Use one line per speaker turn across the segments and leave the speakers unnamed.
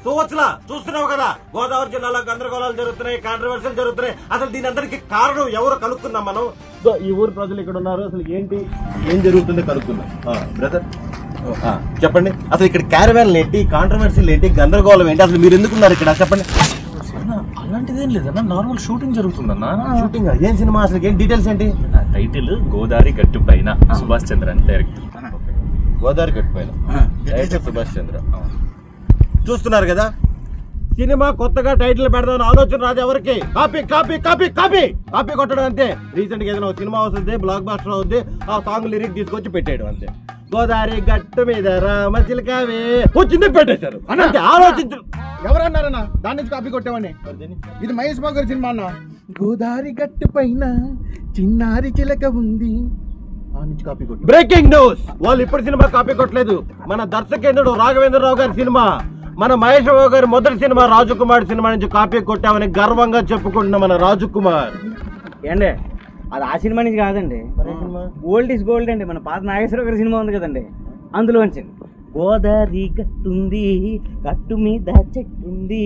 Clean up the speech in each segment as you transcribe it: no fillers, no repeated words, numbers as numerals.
చూవచ్చులా చూస్తున్నావు కదా, గోదావరి జిల్లాలో గందరగోళాలు జరుగుతున్నాయి, కాంట్రవర్సీలు జరుగుతున్నాయి. అసలు దీని అందరికి కారణం ఎవరు కనుక్కుందాం మనం. ఈ ఊరు ప్రజలు ఇక్కడ ఉన్నారు, అసలు ఏంటి ఏం జరుగుతుందో కనుక్కుందాం. బ్రదర్ చెప్పండి, అసలు ఇక్కడ క్యారవాన్లు ఏంటి, కాంట్రవర్సీలు ఏంటి, గందరగోళం ఏంటి, అసలు మీరు ఎందుకున్నారు ఇక్కడ చెప్పండి.
అలాంటిదేం లేదన్నా, నార్మల్ షూటింగ్ జరుగుతుందన్నా.
షూటింగ్ ఏం సినిమా, అసలు ఏం డీటెయిల్స్ ఏంటి?
టైటిల్ గోదావరి గట్టు పైన, సుభాష్ చంద్ర అని డైరెక్టర్.
గోదావరి గట్టు పైన డైరెక్టర్ సుభాష్ చంద్ర. చూస్తున్నారు కదా, సినిమా కొత్తగా టైటిల్ పెడదాం ఆలోచన రాదు ఎవరికి. Copy copy copy copy copy కొట్టడం అంతే. రీసెంట్ గా ఏదైనా సినిమా వస్తుంది, బ్లాక్ బాస్టర్ అవుద్ది, ఆ సాంగ్ లిరిక్ తీసుకొచ్చి పెట్టేయడం అంతే. గోదావరి గట్టు మీద రామ చిలకవే వచ్చింది పెట్టేశారు అంటే ఆలోచించు.
ఎవరన్నారన్నా దాని నుంచి కాపీ కొట్టామని? ఇది మహేష్ బాబు గారి సినిమా అన్న. గోదావరి గట్టు పైన చిన్నారి చిలక ఉంది,
బ్రేకింగ్ న్యూస్, వాళ్ళు ఇప్పుడు సినిమా కాపీ కొట్టలేదు. మన దర్శకేంద్రుడు రాఘవేంద్రరావు గారి సినిమా, మన మహేష్ బాబు గారి మొదటి సినిమా రాజకుమార్ సినిమా నుంచి కాపీ కొట్టామని గర్వంగా చెప్పుకుంటున్న మన రాజకుమార్.
ఏండి అది ఆ సినిమా నుంచి కాదండి, ఓల్డ్ ఇస్ గోల్డ్ అండి. మన పాత నాగేశ్వరరావు గారి సినిమా ఉంది కదండి, అందులో వచ్చింది. గోదావరి గట్టుంది, గట్టు మీద చెట్టుంది,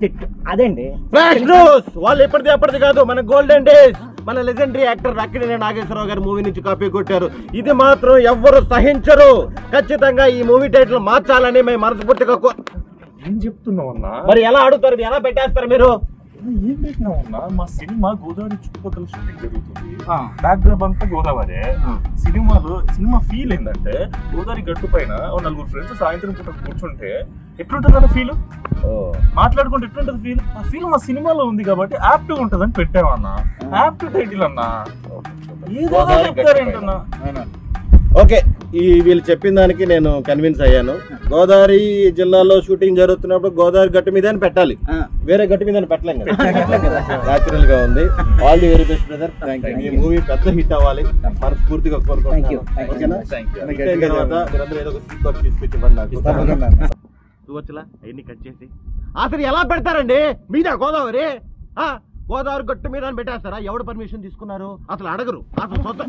చెట్టు అదండి.
ఫ్లాష్ న్యూస్, వాళ్ళు ఎప్పటిది కాదు, మన గోల్డెన్ డేస్, మన లెజెండరీ యాక్టర్ అక్కినేని నాగేశ్వరరావు గారి మూవీ నుంచి కాపీ కొట్టారు. ఇది మాత్రం ఎవ్వరు సహించరు. ఖచ్చితంగా ఈ మూవీ టైటిల్ మార్చాలని మేము మనస్ఫూర్తిగా
ఏం చెప్తున్నావు అన్నా?
మరి ఎలా అడుగుతారు, ఎలా పెట్టేస్తారు మీరు?
ఏం పెట్టినావు అన్నా? మా సినిమా గోదావరి చుట్టుపక్కల షూటింగ్ జరుగుతుంది, బ్యాక్గ్రౌండ్ అంతా గోదావరి. సినిమా ఫీల్ ఏంటంటే గోదావరి గట్టు పైన నలుగురు ఫ్రెండ్స్ సాయంత్రం పూట కూర్చుంటే ఎట్లుంటది అన్న ఫీల్, మాట్లాడుకుంటే ఎట్లుంటది ఫీల్. ఆ ఫీల్ మా సినిమాలో ఉంది కాబట్టి యాప్ట్ ఉంటది అని పెట్టామన్నా. యాప్ట్ టైటిల్ అన్నా, ఏదో చెప్తారేంటన్నా.
ఓకే, ఈ వీళ్ళు చెప్పిన దానికి నేను కన్విన్స్ అయ్యాను. గోదావరి జిల్లాలో షూటింగ్ జరుగుతున్నప్పుడు గోదావరి గట్టు మీద అని పెట్టాలి, వేరే గట్టు మీద పెట్టలేం కదా. న్యాచురల్ గా ఉంది. All the very best brother. ఈ మూవీ పెద్ద హిట్ అవ్వాలి మనస్ఫూర్తిగా కోరుకుంటున్నాను. చూవచ్చులా అవన్నీ కట్ చేసి అసలు ఎలా పెడతారండి మీద గోదావరి? గోదావరి గట్టు మీద అని పెట్టేస్తారా? ఎవడు పర్మిషన్ తీసుకున్నారు? అసలు అడగరు. అసలు సొంత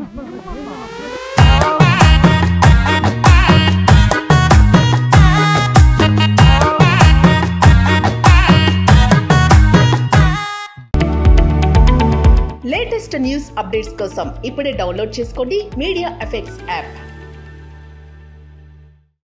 లేటెస్ట్ న్యూస్ అప్డేట్స్ కోసం ఇప్పుడే డౌన్లోడ్ చేసుకోండి మీడియా ఎఫెక్ట్స్ యాప్.